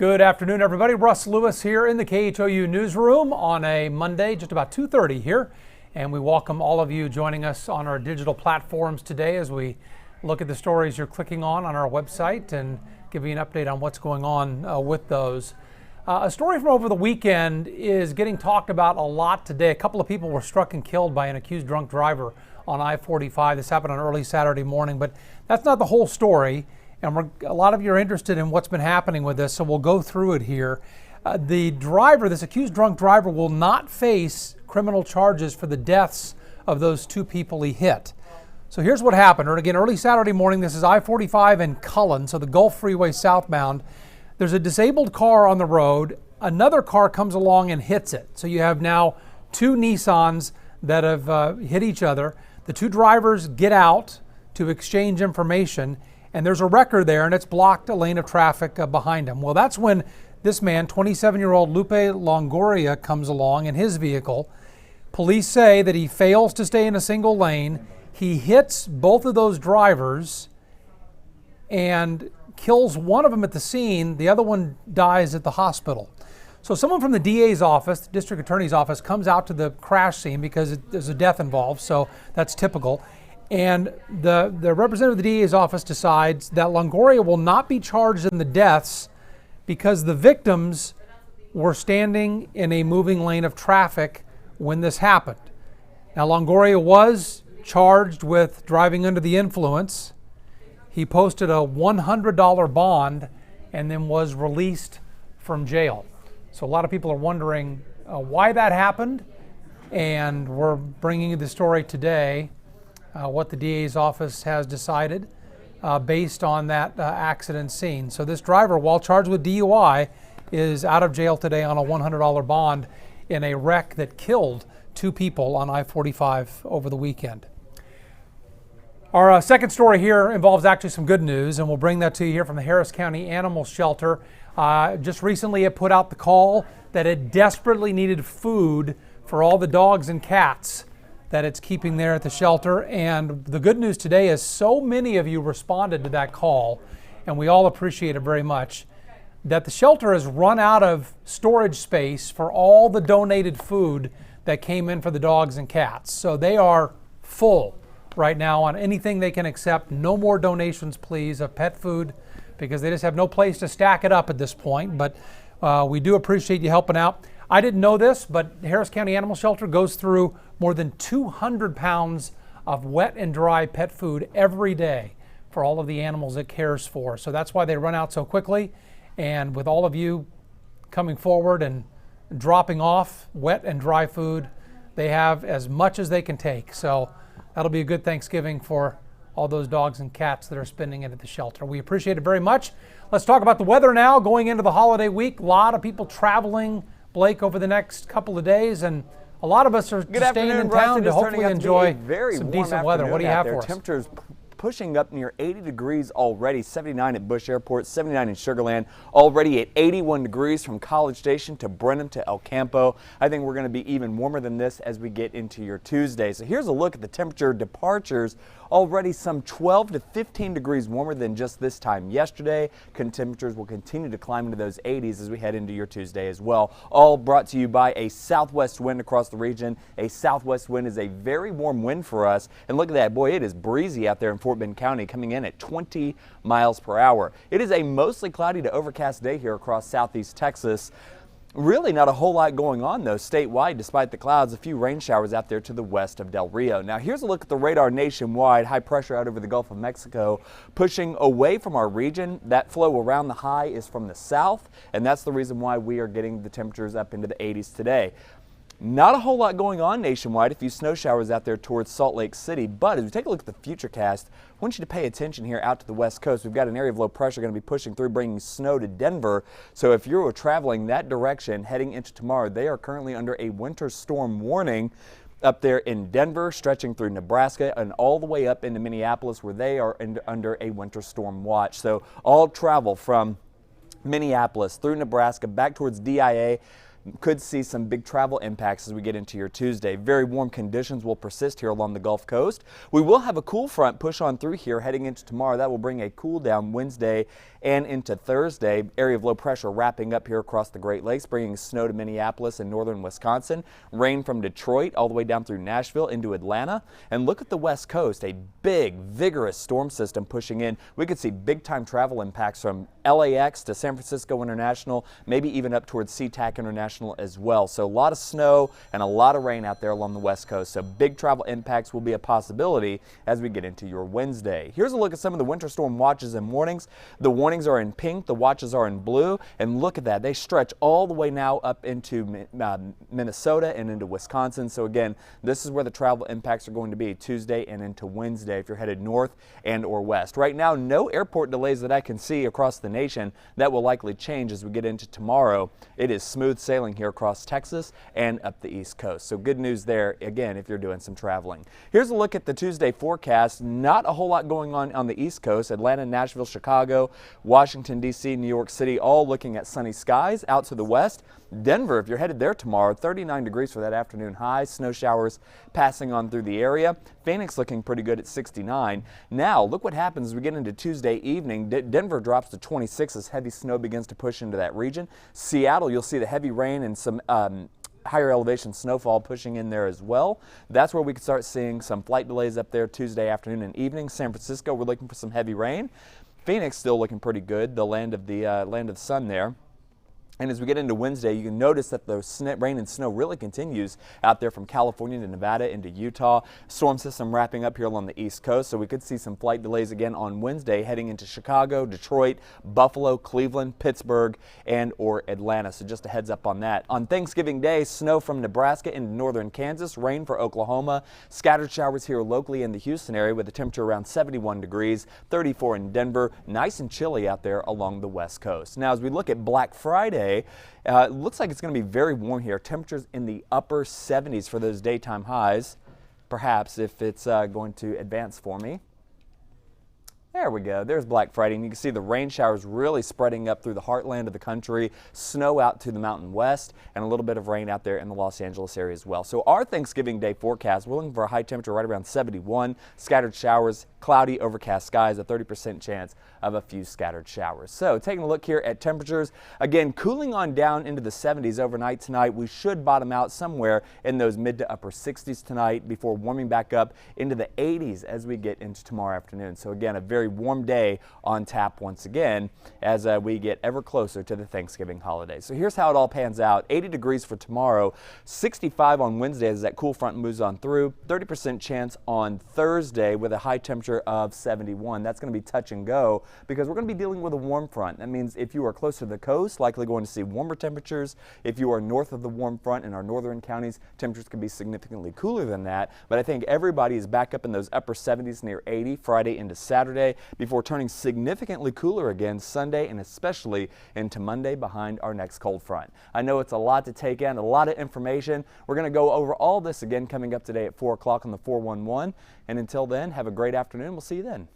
Good afternoon, everybody. Russ Lewis here in the KHOU newsroom on a Monday, just about 2:30 here. And we welcome all of you joining us on our digital platforms today as we look at the stories you're clicking on our website and give you an update on what's going on with those. A story from over the weekend is getting talked about a lot today. A couple of people were struck and killed by an accused drunk driver on I-45. This happened on early Saturday morning, but that's not the whole story. And a lot of you are interested in what's been happening with this, so we'll go through it here. The driver, this accused drunk driver, will not face criminal charges for the deaths of those two people he hit. So here's what happened. And again, early Saturday morning, this is I-45 in Cullen, so the Gulf Freeway southbound. There's a disabled car on the road. Another car comes along and hits it. So you have now two Nissans that have hit each other. The two drivers get out to exchange information, and there's a wrecker there, and it's blocked a lane of traffic behind him. Well, that's when this man, 27-year-old Lupe Longoria, comes along in his vehicle. Police say that he fails to stay in a single lane. He hits both of those drivers and kills one of them at the scene. The other one dies at the hospital. So someone from the DA's office, the district attorney's office, comes out to the crash scene because there's a death involved, so that's typical. And the representative of the DA's office decides that Longoria will not be charged in the deaths because the victims were standing in a moving lane of traffic when this happened. Now, Longoria was charged with driving under the influence. He posted a $100 bond and then was released from jail. So a lot of people are wondering why that happened, and we're bringing you the story today. What the DA's office has decided based on that accident scene. So this driver, while charged with DUI, is out of jail today on a $100 bond in a wreck that killed two people on I-45 over the weekend. Our second story here involves actually some good news, and we'll bring that to you here from the Harris County Animal Shelter. Just recently it put out the call that it desperately needed food for all the dogs and cats that it's keeping there at the shelter. And the good news today is so many of you responded to that call, and we all appreciate it very much, that the shelter has run out of storage space for all the donated food that came in for the dogs and cats. So they are full right now on anything they can accept. No more donations, please, of pet food, because they just have no place to stack it up at this point. But we do appreciate you helping out. I didn't know this, but Harris County Animal Shelter goes through more than 200 pounds of wet and dry pet food every day for all of the animals it cares for. So that's why they run out so quickly. And with all of you coming forward and dropping off wet and dry food, they have as much as they can take. So that'll be a good Thanksgiving for all those dogs and cats that are spending it at the shelter. We appreciate it very much. Let's talk about the weather now going into the holiday week. A lot of people traveling, Blake, over the next couple of days, and a lot of us are staying in town to hopefully enjoy some decent weather. What do you have for us? Temperatures pushing up near 80 degrees already, 79 at Bush Airport, 79 in Sugar Land, already at 81 degrees from College Station to Brenham to El Campo. I think we're going to be even warmer than this as we get into your Tuesday. So here's a look at the temperature departures. Already some 12 to 15 degrees warmer than just this time yesterday. Temperatures will continue to climb into those 80s as we head into your Tuesday as well. All brought to you by a southwest wind across the region. A southwest wind is a very warm wind for us. And look at that, boy, it is breezy out there in Fort Bend County, coming in at 20 miles per hour. It is a mostly cloudy to overcast day here across southeast Texas. Really not a whole lot going on, though, statewide, despite the clouds. A few rain showers out there to the west of Del Rio. Now, here's a look at the radar nationwide. High pressure out over the Gulf of Mexico, pushing away from our region. That flow around the high is from the south, and that's the reason why we are getting the temperatures up into the 80s today. Not a whole lot going on nationwide. A few snow showers out there towards Salt Lake City. But as we take a look at the futurecast, I want you to pay attention here out to the west coast. We've got an area of low pressure going to be pushing through, bringing snow to Denver. So if you're traveling that direction heading into tomorrow, they are currently under a winter storm warning up there in Denver, stretching through Nebraska and all the way up into Minneapolis, where they are under a winter storm watch. So all travel from Minneapolis through Nebraska back towards DIA Could see some big travel impacts as we get into your Tuesday. Very warm conditions will persist here along the Gulf Coast. We will have a cool front push on through here heading into tomorrow. That will bring a cool down Wednesday and into Thursday. Area of low pressure wrapping up here across the Great Lakes, bringing snow to Minneapolis and northern Wisconsin. Rain from Detroit all the way down through Nashville into Atlanta. And look at the West Coast, a big, vigorous storm system pushing in. We could see big time travel impacts from LAX to San Francisco International, maybe even up towards SeaTac International as well. So a lot of snow and a lot of rain out there along the West Coast. So big travel impacts will be a possibility as we get into your Wednesday. Here's a look at some of the winter storm watches and warnings. The warnings are in pink, the watches are in blue, and look at that. They stretch all the way now up into Minnesota and into Wisconsin. So again, this is where the travel impacts are going to be Tuesday and into Wednesday if you're headed north and or west. Right now, no airport delays that I can see across the nation. That will likely change as we get into tomorrow. It is smooth sailing here across Texas and up the East Coast. So good news there, again, if you're doing some traveling. Here's a look at the Tuesday forecast. Not a whole lot going on the East Coast. Atlanta, Nashville, Chicago, Washington, D.C., New York City, all looking at sunny skies. Out to the west, Denver, if you're headed there tomorrow, 39 degrees for that afternoon high. Snow showers passing on through the area. Phoenix looking pretty good at 69. Now, look what happens as we get into Tuesday evening. Denver drops to 26 as heavy snow begins to push into that region. Seattle, you'll see the heavy rain and some higher elevation snowfall pushing in there as well. That's where we could start seeing some flight delays up there Tuesday afternoon and evening. San Francisco, we're looking for some heavy rain. Phoenix still looking pretty good, the land of the sun there. And as we get into Wednesday, you can notice that the rain and snow really continues out there from California to Nevada into Utah. Storm system wrapping up here along the East Coast, so we could see some flight delays again on Wednesday heading into Chicago, Detroit, Buffalo, Cleveland, Pittsburgh, and or Atlanta. So just a heads up on that. On Thanksgiving Day, snow from Nebraska into northern Kansas, rain for Oklahoma, scattered showers here locally in the Houston area with a temperature around 71 degrees, 34 in Denver. Nice and chilly out there along the West Coast. Now, as we look at Black Friday, it looks like it's going to be very warm here. Temperatures in the upper 70s for those daytime highs, perhaps if it's going to advance for me. There we go. There's Black Friday, and you can see the rain showers really spreading up through the heartland of the country, snow out to the Mountain West, and a little bit of rain out there in the Los Angeles area as well. So our Thanksgiving Day forecast, we're looking for a high temperature right around 71, scattered showers, cloudy, overcast skies, a 30% chance of a few scattered showers. So taking a look here at temperatures, again, cooling on down into the 70s overnight tonight. We should bottom out somewhere in those mid to upper 60s tonight before warming back up into the 80s as we get into tomorrow afternoon. So again, a very warm day on tap once again as we get ever closer to the Thanksgiving holiday. So here's how it all pans out. 80 degrees for tomorrow, 65 on Wednesday as that cool front moves on through, 30% chance on Thursday with a high temperature of 71. That's going to be touch and go because we're going to be dealing with a warm front. That means if you are close to the coast, likely going to see warmer temperatures. If you are north of the warm front in our northern counties, temperatures can be significantly cooler than that. But I think everybody is back up in those upper 70s near 80 Friday into Saturday before turning significantly cooler again Sunday and especially into Monday behind our next cold front. I know it's a lot to take in, a lot of information. We're going to go over all this again coming up today at 4 o'clock on the 411. And until then, have a great afternoon. We'll see you then.